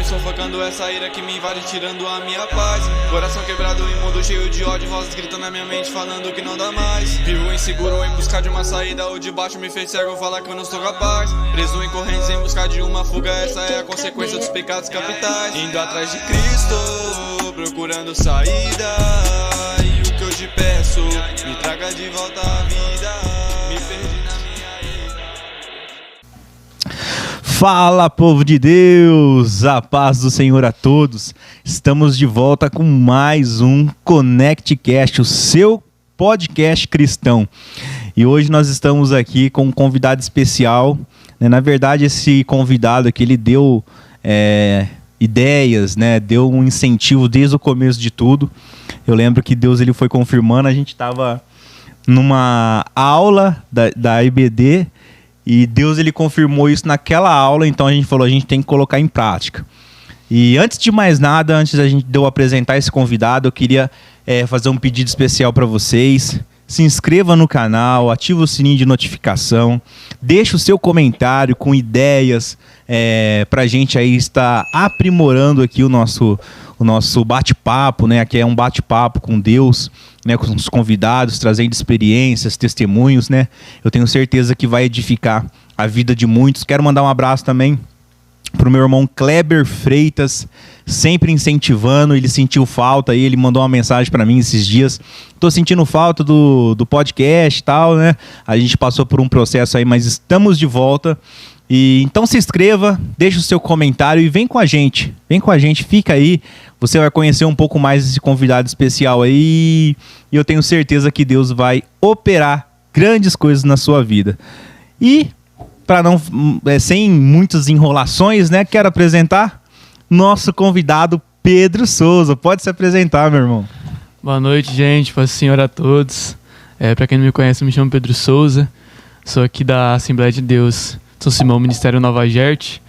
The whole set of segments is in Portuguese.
me sufocando, essa ira que me invade, tirando a minha paz. Coração quebrado, imundo, cheio de ódio, vozes gritando na minha mente, falando que não dá mais. Vivo inseguro em busca de uma saída, o de baixo me fez cego, falar que eu não sou capaz. Preso em correntes em busca de uma fuga, essa é a consequência dos pecados capitais. Indo atrás de Cristo, procurando saída, e o que eu te peço, me traga de volta a vida. Me perdi na minha ida. Fala, povo de Deus, a paz do Senhor a todos. Estamos de volta com mais um ConnectCast, o seu podcast cristão. E hoje nós estamos aqui com um convidado especial. Na verdade, esse convidado aqui, ele deu ideias, né? Deu um incentivo desde o começo de tudo. Eu lembro que Deus ele foi confirmando, a gente estava numa aula da IBD, e Deus ele confirmou isso naquela aula, então a gente falou, a gente tem que colocar em prática. E antes de mais nada, antes da gente de eu apresentar esse convidado, eu queria fazer um pedido especial para vocês. Se inscreva no canal, ativa o sininho de notificação, deixa o seu comentário com ideias para a gente aí estar aprimorando aqui o nosso bate-papo, né? Aqui é um bate-papo com Deus, né? Com os convidados, trazendo experiências, testemunhos, né? Eu tenho certeza que vai edificar a vida de muitos. Quero mandar um abraço também pro meu irmão Kleber Freitas, sempre incentivando. Ele sentiu falta aí, ele mandou uma mensagem para mim esses dias. Tô sentindo falta do podcast e tal, né? A gente passou por um processo aí, mas estamos de volta. E então se inscreva, deixa o seu comentário e vem com a gente. Vem com a gente, fica aí. Você vai conhecer um pouco mais desse convidado especial aí. E eu tenho certeza que Deus vai operar grandes coisas na sua vida. E para não sem muitas enrolações, né? Quero apresentar nosso convidado Pedro Souza. Pode se apresentar, meu irmão. Boa noite, gente. Paz do Senhor a todos. Para quem não me conhece, eu me chamo Pedro Souza. Sou aqui da Assembleia de Deus São Simão, Ministério Nova Gerte.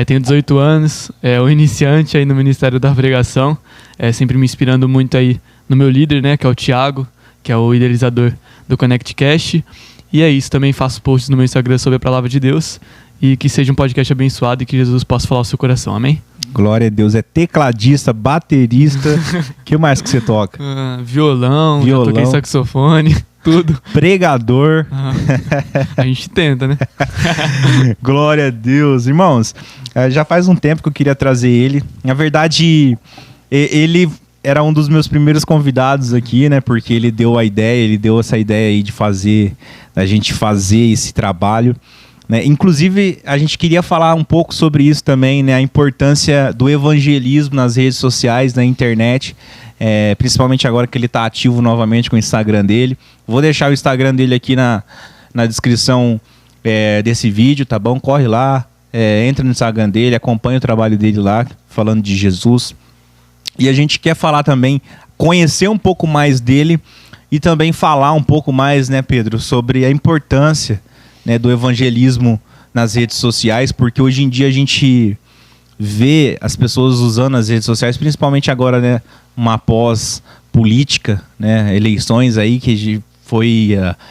Tenho 18 anos, um iniciante aí no Ministério da Pregação. Sempre me inspirando muito aí no meu líder, né? Que é o Thiago, que é o idealizador do ConnectCast. E é isso, também faço posts no meu Instagram sobre a Palavra de Deus. E que seja um podcast abençoado e que Jesus possa falar ao seu coração, amém? Glória a Deus, é tecladista, baterista, o que mais que você toca? Violão, já toquei saxofone, tudo. Pregador. A gente tenta, né? Glória a Deus. Irmãos, já faz um tempo que eu queria trazer ele. Na verdade, ele era um dos meus primeiros convidados aqui, né? Porque ele deu essa ideia aí da gente fazer esse trabalho. Né? Inclusive, a gente queria falar um pouco sobre isso também, né? A importância do evangelismo nas redes sociais, na internet, principalmente agora que ele está ativo novamente com o Instagram dele. Vou deixar o Instagram dele aqui na descrição desse vídeo, tá bom? Corre lá, entra no Instagram dele, acompanha o trabalho dele lá, falando de Jesus. E a gente quer falar também, conhecer um pouco mais dele e também falar um pouco mais, né, Pedro, sobre a importância, né, do evangelismo nas redes sociais, porque hoje em dia a gente vê as pessoas usando as redes sociais, principalmente agora, né, uma pós-política, né, eleições aí que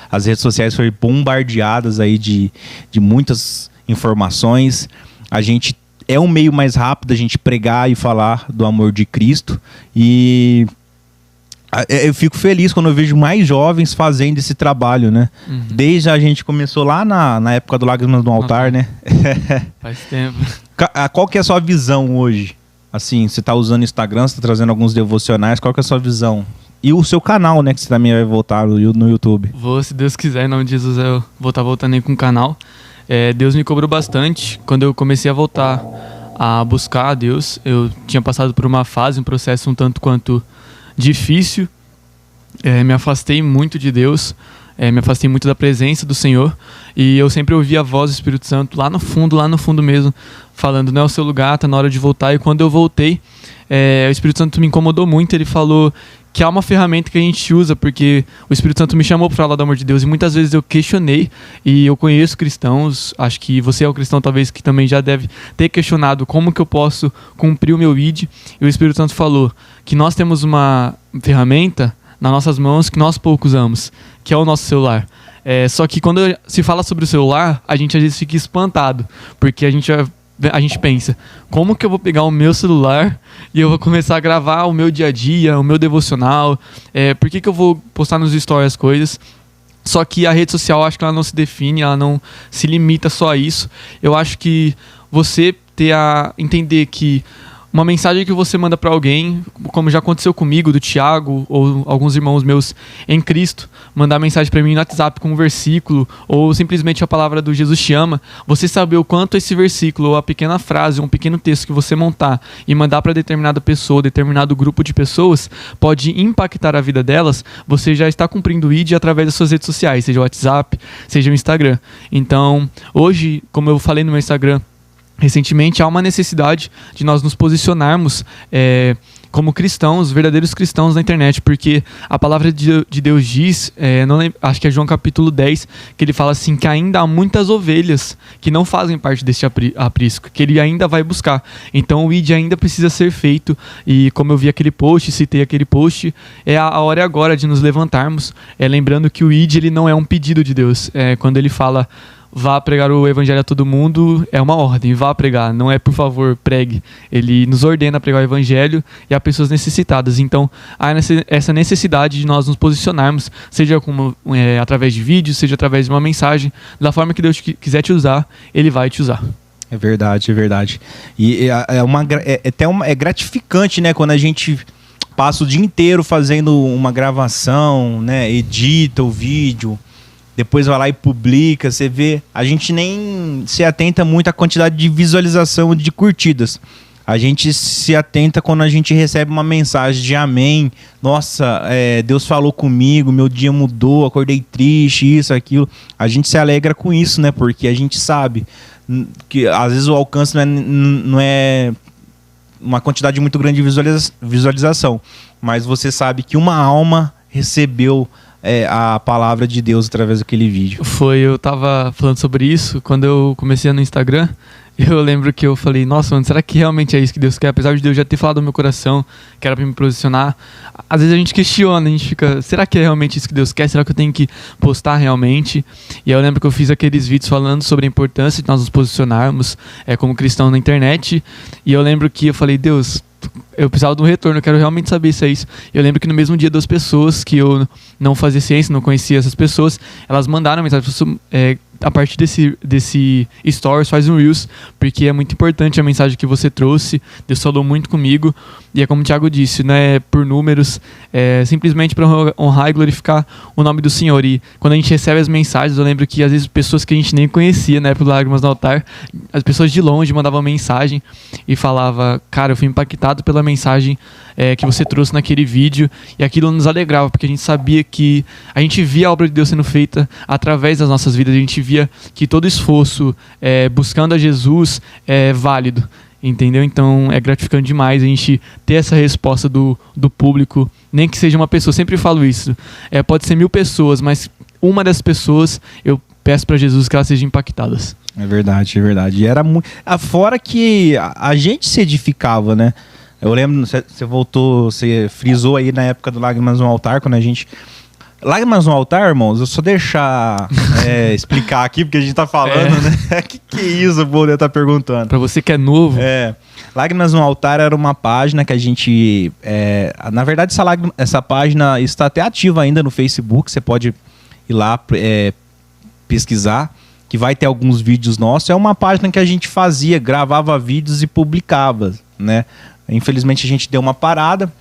as redes sociais foram bombardeadas aí de muitas informações. A gente é um meio mais rápido a gente pregar e falar do amor de Cristo, e eu fico feliz quando eu vejo mais jovens fazendo esse trabalho, né? Uhum. Desde a gente começou lá na época do Lágrimas no Altar, né? Faz tempo. Qual que é a sua visão hoje? Assim, você está usando o Instagram, você está trazendo alguns devocionais, qual que é a sua visão? E o seu canal, né? Que você também vai voltar no YouTube. Vou, se Deus quiser, em nome de Jesus, eu vou estar voltando aí com o canal. Deus me cobrou bastante quando eu comecei a voltar a buscar a Deus. Eu tinha passado por uma fase, um processo um tanto quanto difícil, me afastei muito de Deus, me afastei muito da presença do Senhor, e eu sempre ouvia a voz do Espírito Santo lá no fundo mesmo, falando, não é o seu lugar, tá na hora de voltar. E quando eu voltei, o Espírito Santo me incomodou muito. Ele falou que há uma ferramenta que a gente usa, porque o Espírito Santo me chamou para falar do amor de Deus, e muitas vezes eu questionei, e eu conheço cristãos, acho que você é um cristão talvez que também já deve ter questionado como que eu posso cumprir o meu ID, e o Espírito Santo falou que nós temos uma ferramenta nas nossas mãos que nós pouco usamos, que é o nosso celular. Só que quando se fala sobre o celular, a gente às vezes fica espantado, porque a gente a gente pensa, como que eu vou pegar o meu celular e eu vou começar a gravar o meu dia a dia, o meu devocional? Por que eu vou postar nos stories as coisas? Só que a rede social, eu acho que ela não se define, ela não se limita só a isso. Eu acho que você entender que uma mensagem que você manda para alguém, como já aconteceu comigo, do Thiago, ou alguns irmãos meus em Cristo, mandar mensagem para mim no WhatsApp com um versículo, ou simplesmente a palavra do Jesus te ama, você saber o quanto esse versículo, ou a pequena frase, um pequeno texto que você montar e mandar para determinada pessoa, determinado grupo de pessoas, pode impactar a vida delas, você já está cumprindo o ID através das suas redes sociais, seja o WhatsApp, seja o Instagram. Então, hoje, como eu falei no meu Instagram, recentemente, há uma necessidade de nós nos posicionarmos como cristãos, verdadeiros cristãos na internet, porque a palavra de Deus diz, acho que é João capítulo 10, que ele fala assim, que ainda há muitas ovelhas que não fazem parte deste aprisco, que ele ainda vai buscar. Então o ID ainda precisa ser feito, e como eu vi aquele post, citei aquele post, a hora é agora de nos levantarmos, lembrando que o ID ele não é um pedido de Deus, quando ele fala vá pregar o evangelho a todo mundo, é uma ordem, vá pregar, não é por favor, pregue. Ele nos ordena a pregar o evangelho e a pessoas necessitadas. Então, há essa necessidade de nós nos posicionarmos, seja através de vídeos, seja através de uma mensagem, da forma que Deus quiser te usar, Ele vai te usar. É verdade, é verdade. E é gratificante, né, quando a gente passa o dia inteiro fazendo uma gravação, né, edita o vídeo, depois vai lá e publica, você vê. A gente nem se atenta muito à quantidade de visualização e de curtidas. A gente se atenta quando a gente recebe uma mensagem de amém. Nossa, Deus falou comigo, meu dia mudou, acordei triste, isso, aquilo. A gente se alegra com isso, né? Porque a gente sabe que às vezes o alcance não é uma quantidade muito grande de visualização. Mas você sabe que uma alma recebeu a palavra de Deus através daquele vídeo. Eu tava falando sobre isso quando eu comecei no Instagram. Eu lembro que eu falei, nossa, mano, será que realmente é isso que Deus quer? Apesar de Deus já ter falado no meu coração que era pra me posicionar, às vezes a gente questiona, a gente fica, será que é realmente isso que Deus quer? Será que eu tenho que postar realmente? E aí eu lembro que eu fiz aqueles vídeos falando sobre a importância de nós nos posicionarmos como cristãos na internet. E eu lembro que eu falei, Deus, eu precisava de um retorno, eu quero realmente saber se é isso. Eu lembro que no mesmo dia, 2 pessoas que eu não fazia ciência, não conhecia essas pessoas, elas mandaram mensagem, a partir desse stories, faz um Reels, porque é muito importante a mensagem que você trouxe, Deus falou muito comigo, e é como o Thiago disse, não é por números, é simplesmente para honrar e glorificar o nome do Senhor. E quando a gente recebe as mensagens, eu lembro que às vezes pessoas que a gente nem conhecia, né, pro Lágrimas no Altar, as pessoas de longe mandavam mensagem e falava, cara, eu fui impactado pela mensagem que você trouxe naquele vídeo, e aquilo nos alegrava, porque a gente sabia que a gente via a obra de Deus sendo feita através das nossas vidas, a gente via que todo esforço buscando a Jesus é válido, entendeu? Então é gratificante demais a gente ter essa resposta do público, nem que seja uma pessoa, eu sempre falo isso, pode ser 1000 pessoas, mas uma das pessoas eu peço para Jesus que elas sejam impactadas. É verdade, é verdade. E era muito. Fora que a gente se edificava, né? Eu lembro, você frisou aí na época do Lágrimas no Altar, quando a gente. Lágrimas no Altar, irmãos, eu só deixar explicar aqui, porque a gente tá falando, né? que é isso, o Bolê tá perguntando. Pra você que é novo. Lágrimas no Altar era uma página que a gente. Na verdade, essa página está até ativa ainda no Facebook, você pode ir lá pesquisar, que vai ter alguns vídeos nossos. É uma página que a gente gravava vídeos e publicava, né? Infelizmente a gente deu uma parada,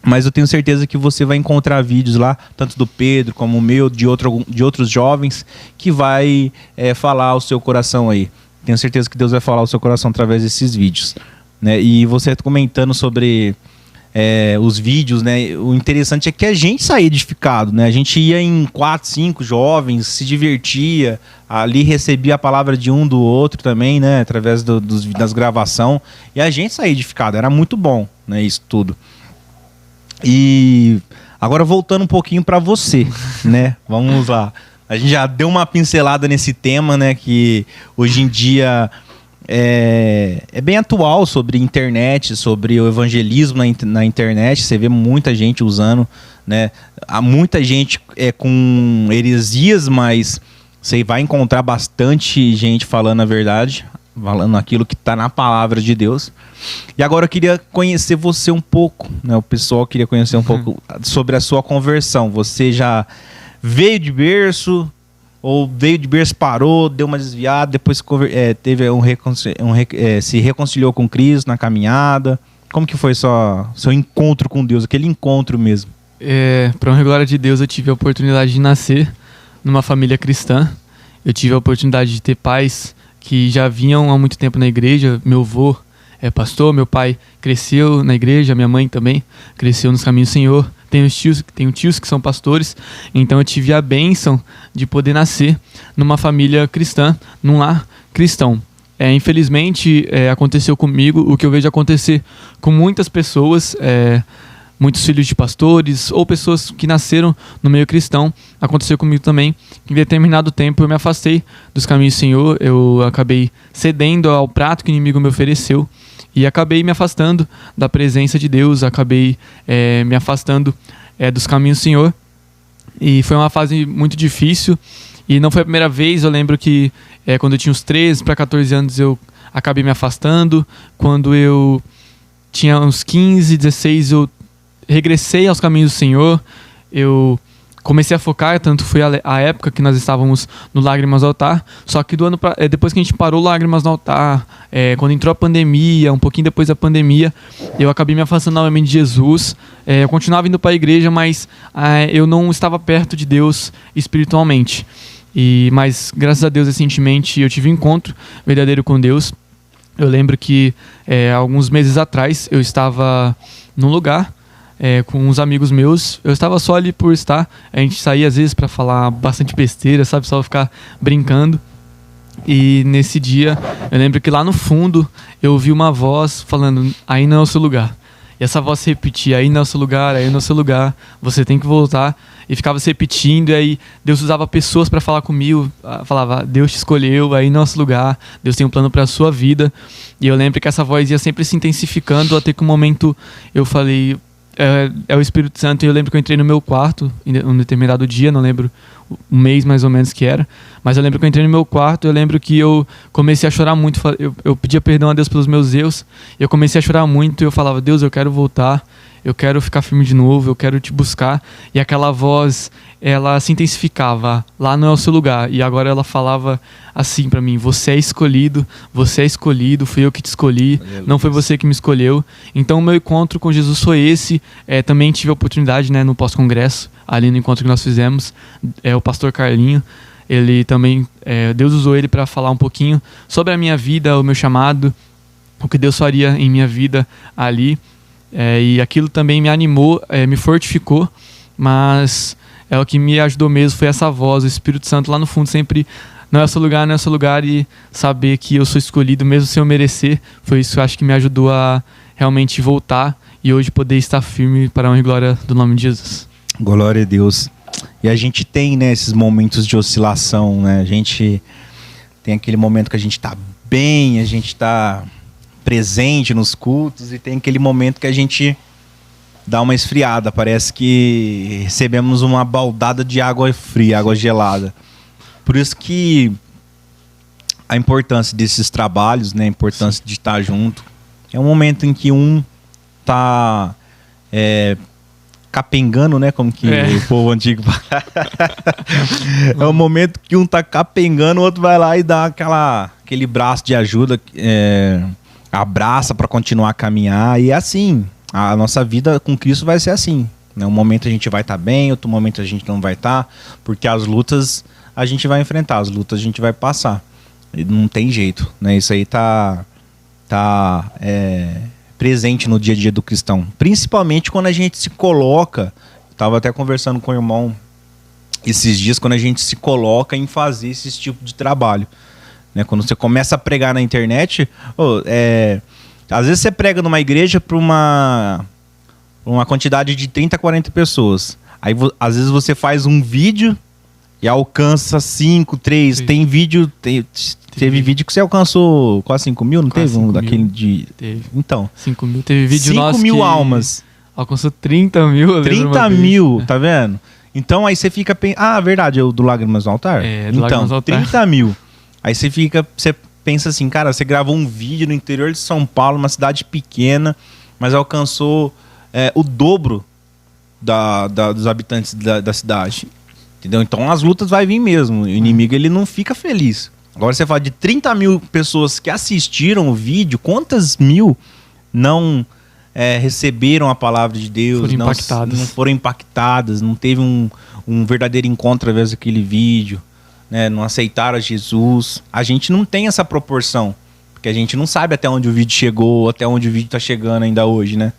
mas eu tenho certeza que você vai encontrar vídeos lá, tanto do Pedro como o meu, de outros jovens, que vai falar ao seu coração aí. Tenho certeza que Deus vai falar ao seu coração através desses vídeos, né? E você comentando sobre os vídeos, né? O interessante é que a gente saía edificado, né? A gente ia em 4, 5 jovens, se divertia, ali recebia a palavra de um do outro também, né? Através das gravações, e a gente saía edificado, era muito bom, né? Isso tudo. E agora voltando um pouquinho para você, né? Vamos lá. A gente já deu uma pincelada nesse tema, né? Que hoje em dia é bem atual, sobre internet, sobre o evangelismo na internet. Você vê muita gente usando, né? Há muita gente com heresias, mas você vai encontrar bastante gente falando a verdade. falando aquilo que está na palavra de Deus. E agora eu queria conhecer você um pouco, né? O pessoal queria conhecer um pouco sobre a sua conversão. Você já veio de berço, ou veio de berço, parou, deu uma desviada, depois teve se reconciliou com Cristo na caminhada? Como que foi seu encontro com Deus, aquele encontro mesmo? Para honra e glória de Deus, eu tive a oportunidade de nascer numa família cristã. Eu tive a oportunidade de ter pais que já vinham há muito tempo na igreja. Meu avô é pastor, meu pai cresceu na igreja, minha mãe também cresceu nos caminhos do Senhor. Tenho tios que são pastores, então eu tive a bênção de poder nascer numa família cristã, num lar cristão. Infelizmente, aconteceu comigo o que eu vejo acontecer com muitas pessoas, muitos filhos de pastores ou pessoas que nasceram no meio cristão. Aconteceu comigo também. Em determinado tempo eu me afastei dos caminhos do Senhor, eu acabei cedendo ao prato que o inimigo me ofereceu e acabei me afastando da presença de Deus, acabei me afastando dos caminhos do Senhor. E foi uma fase muito difícil e não foi a primeira vez. Eu lembro que quando eu tinha uns 13 para 14 anos eu acabei me afastando. Quando eu tinha uns 15, 16 eu regressei aos caminhos do Senhor, eu comecei a focar, tanto foi a época que nós estávamos no Lágrimas no Altar, só que depois que a gente parou Lágrimas no Altar, quando entrou a pandemia, um pouquinho depois da pandemia, eu acabei me afastando novamente de Jesus. Eu continuava indo para a igreja, mas eu não estava perto de Deus espiritualmente. Mas graças a Deus, recentemente, eu tive um encontro verdadeiro com Deus. Eu lembro que alguns meses atrás eu estava num lugar com uns amigos meus. Eu estava só ali por estar. A gente saía às vezes para falar bastante besteira, sabe? Só ficar brincando. E nesse dia, eu lembro que lá no fundo eu ouvi uma voz falando: aí não é o seu lugar. E essa voz se repetia: aí não é o seu lugar, aí não é o seu lugar, você tem que voltar. E ficava se repetindo, e aí Deus usava pessoas para falar comigo, falava: Deus te escolheu, aí não é o seu lugar, Deus tem um plano para a sua vida. E eu lembro que essa voz ia sempre se intensificando, até que um momento eu falei: é o Espírito Santo. E eu lembro que eu entrei no meu quarto em um determinado dia, não lembro um mês mais ou menos que era, mas eu lembro que eu entrei no meu quarto. Eu lembro que eu comecei a chorar muito. Eu pedia perdão a Deus pelos meus erros, e eu comecei a chorar muito. E eu falava: Deus, eu quero voltar, eu quero ficar firme de novo, eu quero te buscar. E aquela voz, ela se intensificava: lá não é o seu lugar. E agora ela falava assim pra mim: você é escolhido, fui eu que te escolhi, não foi você que me escolheu. Então o meu encontro com Jesus foi esse. Também tive a oportunidade, no pós-congresso, ali no encontro que nós fizemos, o pastor Carlinho, ele também, Deus usou ele para falar um pouquinho sobre a minha vida, o meu chamado, o que Deus faria em minha vida ali. E aquilo também me animou, me fortificou, mas o que me ajudou mesmo foi essa voz, o Espírito Santo lá no fundo sempre: não é o seu lugar, não é o seu lugar. E saber que eu sou escolhido mesmo sem eu merecer, foi isso que eu acho que me ajudou a realmente voltar e hoje poder estar firme para a honra e glória do nome de Jesus. Glória a Deus. E a gente tem, esses momentos de oscilação, A gente tem aquele momento que a gente tá bem, a gente tá presente nos cultos, e tem aquele momento que a gente dá uma esfriada, parece que recebemos uma baldada de água fria, água gelada. Por isso que a importância desses trabalhos, a importância de estar junto, é um momento em que um tá capengando, como que o povo antigo fala. É um momento que um tá capengando, o outro vai lá e dá aquele braço de ajuda, abraça para continuar a caminhar. E é assim, a nossa vida com Cristo vai ser assim. Um momento a gente vai estar bem, outro momento a gente não vai estar, porque as lutas a gente vai enfrentar, as lutas a gente vai passar. E não tem jeito, Isso aí tá presente no dia a dia do cristão. Principalmente quando a gente se coloca, estava até conversando com o irmão esses dias, quando a gente se coloca em fazer esse tipo de trabalho. Quando você começa a pregar na internet, às vezes você prega numa igreja para uma quantidade de 30, 40 pessoas. Aí às vezes você faz um vídeo e alcança 5, 3. Sim. Teve vídeo que você alcançou quase 5 mil, não quase teve? Daquele de... Teve. Então. 5 mil. Teve vídeo 5 nosso mil almas. Alcançou 30 mil. 30 mil, tá vendo? Então aí você fica... verdade, é o do Lágrimas no Altar? Do Lágrimas no Altar. 30 mil. Aí você pensa assim, cara, você gravou um vídeo no interior de São Paulo, uma cidade pequena, mas alcançou o dobro dos habitantes da cidade. Entendeu? Então as lutas vai vir mesmo. O inimigo, ele não fica feliz. Agora você fala de 30 mil pessoas que assistiram o vídeo, quantas mil não receberam a palavra de Deus, não foram impactadas, não teve um verdadeiro encontro através daquele vídeo, né? Não aceitaram a Jesus. A gente não tem essa proporção, porque a gente não sabe até onde o vídeo chegou, até onde o vídeo está chegando ainda hoje, né?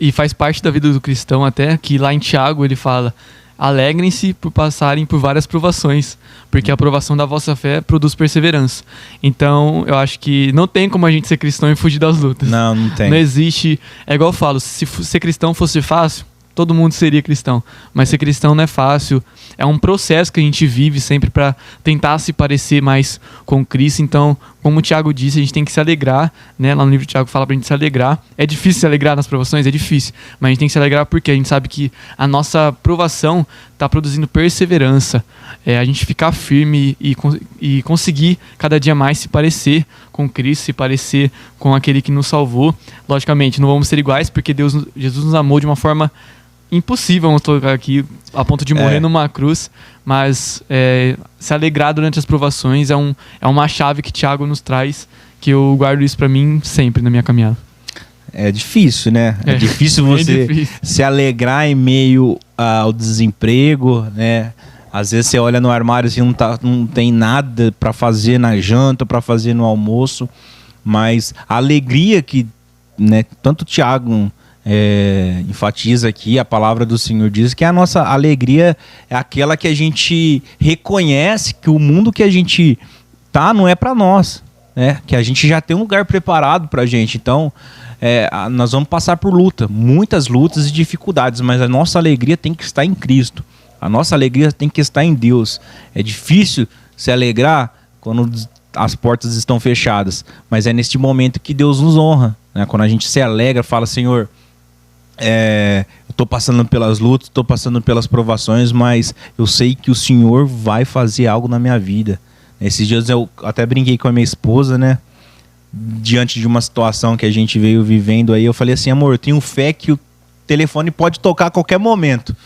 E faz parte da vida do cristão até que lá em Tiago ele fala: alegrem-se por passarem por várias provações, porque a provação da vossa fé produz perseverança. Então, eu acho que não tem como a gente ser cristão e fugir das lutas. Não tem. Não existe... É igual eu falo, se ser cristão fosse fácil, todo mundo seria cristão. Mas ser cristão não é fácil. É um processo que a gente vive sempre para tentar se parecer mais com Cristo. Então, como o Tiago disse, a gente tem que se alegrar, né? Lá no livro do Tiago fala pra gente se alegrar. É difícil se alegrar nas provações? É difícil. Mas a gente tem que se alegrar porque a gente sabe que a nossa provação está produzindo perseverança. A gente ficar firme e conseguir cada dia mais se parecer com Cristo, se parecer com aquele que nos salvou. Logicamente, não vamos ser iguais porque Jesus nos amou de uma forma impossível, vamos colocar aqui, a ponto de morrer numa cruz, mas se alegrar durante as provações é uma chave que Tiago nos traz, que eu guardo isso pra mim sempre na minha caminhada. É difícil, né? É difícil você se alegrar em meio ao desemprego, né? Às vezes você olha no armário assim, não tem nada para fazer na janta, para fazer no almoço, mas a alegria que, né, tanto Tiago enfatiza aqui, a palavra do Senhor diz que a nossa alegria é aquela que a gente reconhece que o mundo que a gente tá não é para nós, né? Que a gente já tem um lugar preparado pra gente. Então, nós vamos passar por muitas lutas e dificuldades, mas a nossa alegria tem que estar em Cristo. A nossa alegria tem que estar em Deus. É difícil se alegrar quando as portas estão fechadas, mas é neste momento que Deus nos honra, né? Quando a gente se alegra, fala: Senhor, eu estou passando pelas lutas, estou passando pelas provações, mas eu sei que o Senhor vai fazer algo na minha vida. Esses dias eu até brinquei com a minha esposa, né? Diante de uma situação que a gente veio vivendo aí, eu falei assim: amor, eu tenho fé que o telefone pode tocar a qualquer momento.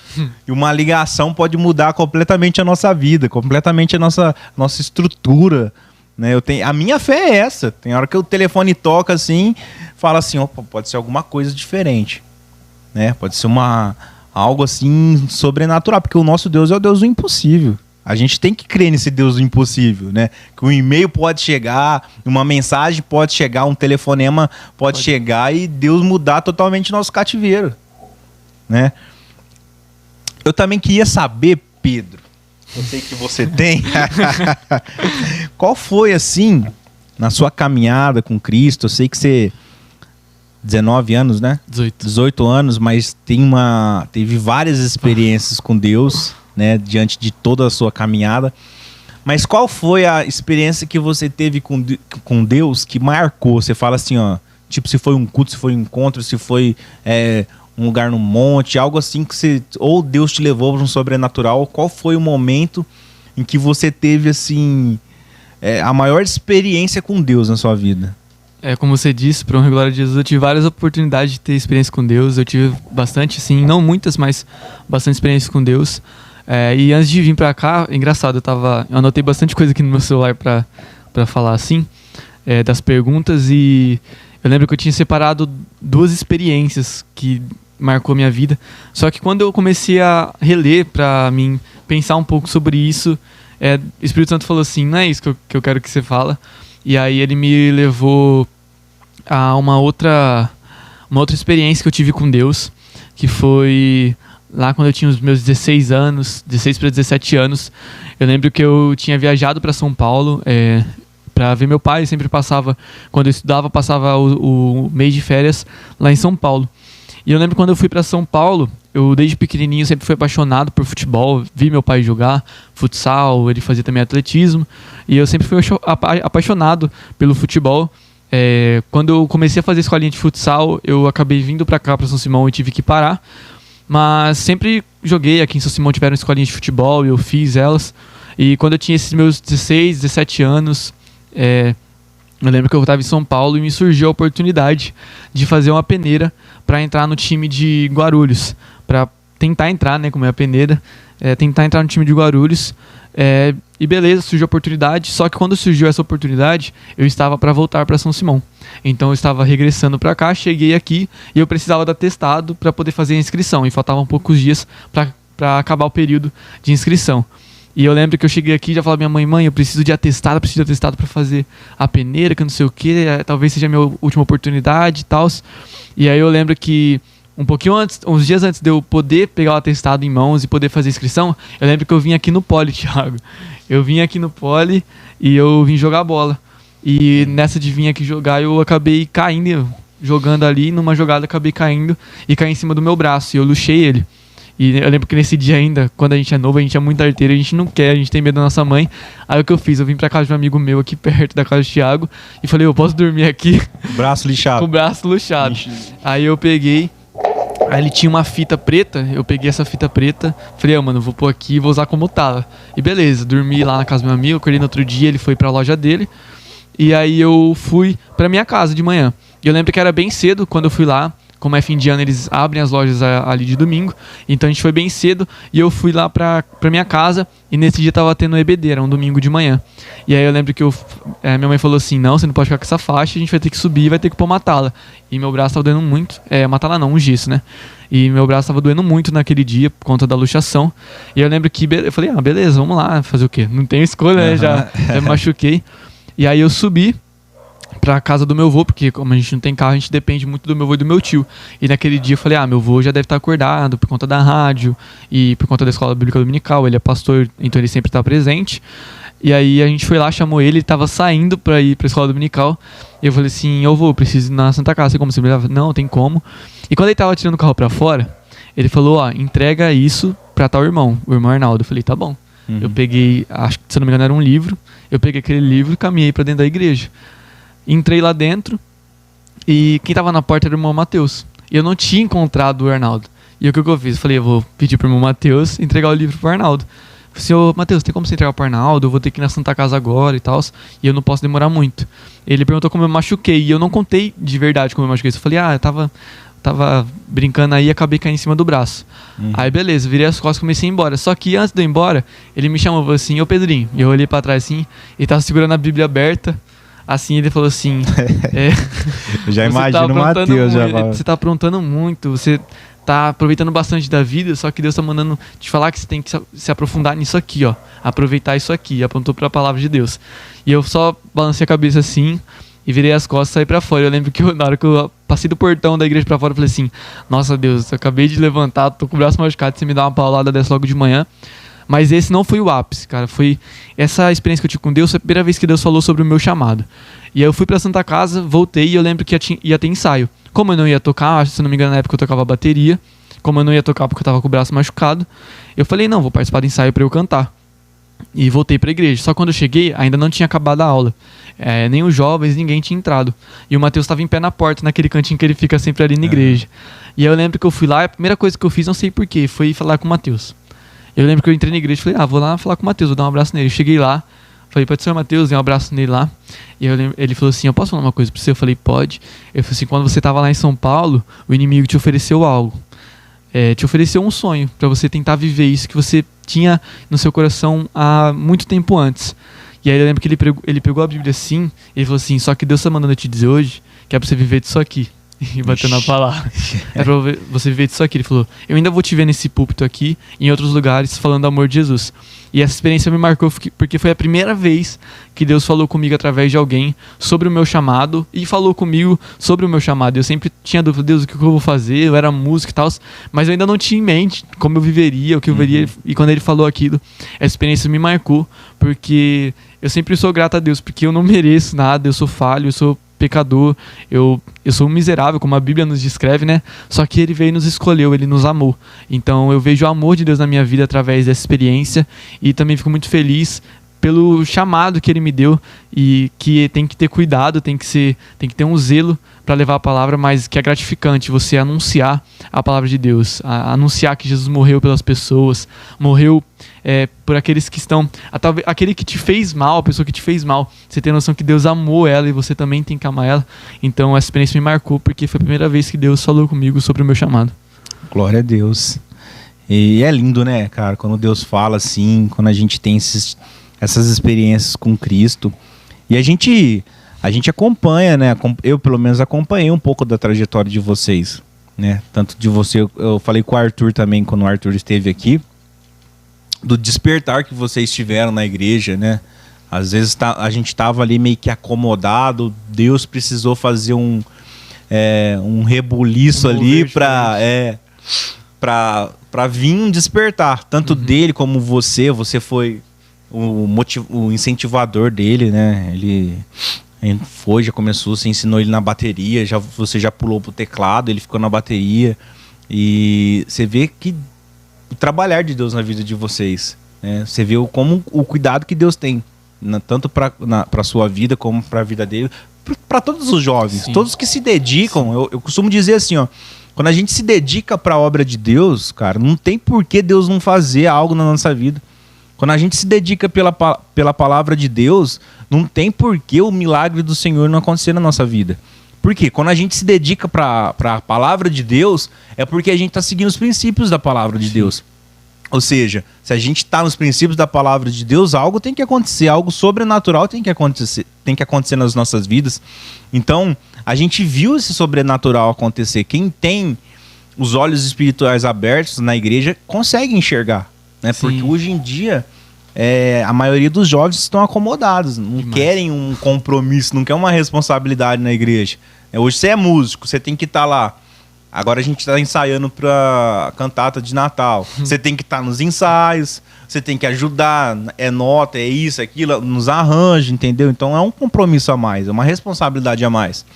E uma ligação pode mudar completamente a nossa vida, completamente a nossa estrutura, né? A minha fé é essa. Tem hora que o telefone toca assim, fala assim: opa, pode ser alguma coisa diferente, né? Pode ser algo assim sobrenatural, porque o nosso Deus é o Deus do impossível. A gente tem que crer nesse Deus do impossível, né? Que um e-mail pode chegar, uma mensagem pode chegar, um telefonema pode chegar e Deus mudar totalmente nosso cativeiro, né? Eu também queria saber, Pedro, eu sei que você tem, qual foi, assim, na sua caminhada com Cristo? Eu sei que você... 19 anos, né? 18 anos, mas teve várias experiências com Deus, né? Diante de toda a sua caminhada. Mas qual foi a experiência que você teve com Deus que marcou? Você fala assim, ó, tipo, se foi um culto, se foi um encontro, se foi um lugar no monte, algo assim que ou Deus te levou para um sobrenatural. Qual foi o momento em que você teve, assim, a maior experiência com Deus na sua vida? Como você disse, para honra e glória de Jesus, eu tive várias oportunidades de ter experiência com Deus. Eu tive bastante, assim, não muitas, mas bastante experiência com Deus. E antes de vir para cá, engraçado, eu anotei bastante coisa aqui no meu celular para falar assim, das perguntas, e eu lembro que eu tinha separado 2 experiências que marcou a minha vida. Só que quando eu comecei a reler para mim pensar um pouco sobre isso, o Espírito Santo falou assim: não é isso que eu quero que você fala. E aí ele me levou a uma outra experiência que eu tive com Deus, que foi lá quando eu tinha os meus 16 para 17 anos. Eu lembro que eu tinha viajado para São Paulo para ver meu pai. Sempre quando eu estudava, passava o mês de férias lá em São Paulo. E eu lembro quando eu fui para São Paulo, eu desde pequenininho sempre fui apaixonado por futebol, vi meu pai jogar futsal, ele fazia também atletismo, e eu sempre fui apaixonado pelo futebol. Quando eu comecei a fazer escolinha de futsal, eu acabei vindo para cá, para São Simão, e tive que parar, mas sempre joguei. Aqui em São Simão tiveram escolinhas de futebol e eu fiz elas, e quando eu tinha esses meus 16, 17 anos, Eu lembro que eu estava em São Paulo e me surgiu a oportunidade de fazer uma peneira para entrar no time de Guarulhos, para tentar entrar, né, como é a peneira, tentar entrar no time de Guarulhos. E beleza, surgiu a oportunidade, só que quando surgiu essa oportunidade, eu estava para voltar para São Simão. Então eu estava regressando para cá, cheguei aqui e eu precisava do atestado para poder fazer a inscrição, e faltavam poucos dias para acabar o período de inscrição. E eu lembro que eu cheguei aqui e já falei pra minha mãe, eu preciso de atestado para fazer a peneira, que não sei o que, talvez seja a minha última oportunidade e tal. E aí eu lembro que um pouquinho antes, uns dias antes de eu poder pegar o atestado em mãos e poder fazer a inscrição, eu lembro que eu vim aqui no Poli, Thiago. Eu vim aqui no Poli e eu vim jogar bola. E nessa de vir aqui jogar, eu acabei caindo, jogando ali, numa jogada acabei caindo e caí em cima do meu braço, e eu luxei ele. E eu lembro que nesse dia ainda, quando a gente é novo, a gente é muito arteiro, a gente não quer, a gente tem medo da nossa mãe. Aí o que eu fiz? Eu vim pra casa de um amigo meu aqui perto da casa do Thiago e falei, eu posso dormir aqui? Braço lixado. Com o braço luxado. Aí eu peguei, aí ele tinha uma fita preta, eu peguei essa fita preta, falei, mano, vou pôr aqui e vou usar como tava. E beleza, dormi lá na casa do meu amigo, acordei no outro dia, ele foi pra loja dele, e aí eu fui pra minha casa de manhã. E eu lembro que era bem cedo quando eu fui lá. Como é fim de ano, eles abrem as lojas ali de domingo. Então a gente foi bem cedo e eu fui lá pra minha casa. E nesse dia tava tendo EBD, era um domingo de manhã. E aí eu lembro que minha mãe falou assim, não, você não pode ficar com essa faixa, a gente vai ter que subir e vai ter que pôr uma tala. E meu braço tava doendo muito, uma tala não, um gesso, né? E meu braço tava doendo muito naquele dia por conta da luxação. E eu lembro que eu falei, beleza, vamos lá, fazer o quê? Não tem escolha, né? Já me machuquei. E aí eu subi pra casa do meu avô, porque como a gente não tem carro, a gente depende muito do meu avô e do meu tio. E naquele dia eu falei, meu avô já deve estar acordado por conta da rádio e por conta da escola bíblica dominical, ele é pastor, então ele sempre está presente. E aí a gente foi lá, chamou ele estava saindo pra ir pra escola dominical. E eu falei assim, eu vou, preciso ir na Santa Casa, tem como você me levar? Não, tem como. E quando ele tava tirando o carro pra fora, ele falou, entrega isso pra tal irmão, o irmão Arnaldo. Eu falei, tá bom. Eu peguei, acho que se eu não me engano era um livro, eu peguei aquele livro e caminhei pra dentro da igreja. Entrei lá dentro e quem tava na porta era o irmão Mateus. E eu não tinha encontrado o Arnaldo. E o que eu fiz? Eu falei, eu vou pedir pro irmão Mateus entregar o livro pro Arnaldo. Eu falei, ô Mateus, tem como você entregar pro Arnaldo? Eu vou ter que ir na Santa Casa agora e tal. E eu não posso demorar muito. Ele perguntou como eu machuquei. E eu não contei de verdade como eu machuquei. Eu falei, eu tava brincando aí e acabei caindo em cima do braço. Aí beleza, virei as costas e comecei a ir embora. Só que antes de eu ir embora, ele me chamou assim, ô Pedrinho. E eu olhei pra trás assim, ele tava segurando a Bíblia aberta. Assim, ele falou assim... Eu já imagino o Mateus. Você tá aprontando muito, você tá aproveitando bastante da vida, só que Deus tá mandando te falar que você tem que se aprofundar nisso aqui, ó. Aproveitar isso aqui. Apontou pra palavra de Deus. E eu só balancei a cabeça assim e virei as costas e saí pra fora. Eu lembro que na hora que eu passei do portão da igreja pra fora, eu falei assim, nossa Deus, eu acabei de levantar, tô com o braço machucado, você me dá uma paulada dessa logo de manhã. Mas esse não foi o ápice, cara. Foi essa experiência que eu tive com Deus, foi a primeira vez que Deus falou sobre o meu chamado. E aí eu fui pra Santa Casa, voltei e eu lembro que ia ter ensaio. Como eu não ia tocar, se não me engano na época eu tocava bateria, como eu não ia tocar porque eu tava com o braço machucado, eu falei, não, vou participar do ensaio pra eu cantar. E voltei pra igreja. Só quando eu cheguei, ainda não tinha acabado a aula. Nem os jovens, ninguém tinha entrado. E o Mateus tava em pé na porta, naquele cantinho que ele fica sempre ali na igreja. E aí eu lembro que eu fui lá, a primeira coisa que eu fiz, não sei porquê, foi falar com o Mateus. Eu lembro que eu entrei na igreja e falei, vou lá falar com o Mateus, vou dar um abraço nele. Eu cheguei lá, falei, pode ser o Mateus, dei um abraço nele lá. E ele falou assim, eu posso falar uma coisa pra você? Eu falei, pode. Ele falou assim, quando você tava lá em São Paulo, o inimigo te ofereceu algo. Te ofereceu um sonho pra você tentar viver isso que você tinha no seu coração há muito tempo antes. E aí eu lembro que ele pegou a Bíblia assim, e ele falou assim, só que Deus tá mandando eu te dizer hoje que é pra você viver disso aqui. E bateu na palavra. É pra você viver disso aqui. Ele falou, eu ainda vou te ver nesse púlpito aqui, em outros lugares, falando do amor de Jesus. E essa experiência me marcou porque foi a primeira vez que Deus falou comigo através de alguém sobre o meu chamado, e falou comigo sobre o meu chamado. Eu sempre tinha dúvida, Deus, o que eu vou fazer? Eu era músico e tal, mas eu ainda não tinha em mente como eu viveria, o que eu veria. E quando ele falou aquilo, essa experiência me marcou, porque eu sempre sou grato a Deus, porque eu não mereço nada, eu sou falho, eu sou pecador, eu sou um miserável, como a Bíblia nos descreve, né? Só que ele veio e nos escolheu, ele nos amou. Então eu vejo o amor de Deus na minha vida através dessa experiência, e também fico muito feliz pelo chamado que ele me deu e que tem que ter cuidado, tem que ter um zelo para levar a palavra, mas que é gratificante você anunciar a palavra de Deus, anunciar que Jesus morreu pelas pessoas, morreu por aqueles que estão, aquele que te fez mal, a pessoa que te fez mal, você tem noção que Deus amou ela e você também tem que amar ela. Então essa experiência me marcou porque foi a primeira vez que Deus falou comigo sobre o meu chamado. Glória a Deus. E é lindo, né, cara, quando Deus fala assim, quando a gente tem essas experiências com Cristo. E a gente acompanha, né? Eu, pelo menos, acompanhei um pouco da trajetória de vocês, né? Tanto de você, eu falei com o Arthur também, quando o Arthur esteve aqui, do despertar que vocês tiveram na igreja, né? Às vezes a gente estava ali meio que acomodado, Deus precisou fazer um rebuliço ali para vir um despertar, tanto dele como você foi o incentivador dele, né? Ele já começou, você ensinou ele na bateria, você já pulou pro teclado, ele ficou na bateria, e você vê que o trabalhar de Deus na vida de vocês, né? Você vê como o cuidado que Deus tem, tanto para sua vida como para a vida dele, para todos os jovens. Sim. Todos que se dedicam. Eu costumo dizer assim, ó, quando a gente se dedica para a obra de Deus, cara, não tem por que Deus não fazer algo na nossa vida. Quando a gente se dedica pela palavra de Deus, não tem por que o milagre do Senhor não acontecer na nossa vida. Por quê? Quando a gente se dedica para a palavra de Deus, é porque a gente está seguindo os princípios da palavra de Deus. Ou seja, se a gente está nos princípios da palavra de Deus, algo tem que acontecer, algo sobrenatural tem que acontecer nas nossas vidas. Então, a gente viu esse sobrenatural acontecer. Quem tem os olhos espirituais abertos na igreja consegue enxergar, né? Porque hoje em dia a maioria dos jovens estão acomodados, não querem um compromisso, não querem uma responsabilidade na igreja. Hoje você é músico, você tem que estar lá. Agora a gente está ensaiando para cantata de Natal. Você tem que estar nos ensaios, você tem que ajudar, nota, é isso, aquilo, nos arranjos, entendeu? Então é um compromisso a mais, é uma responsabilidade a mais.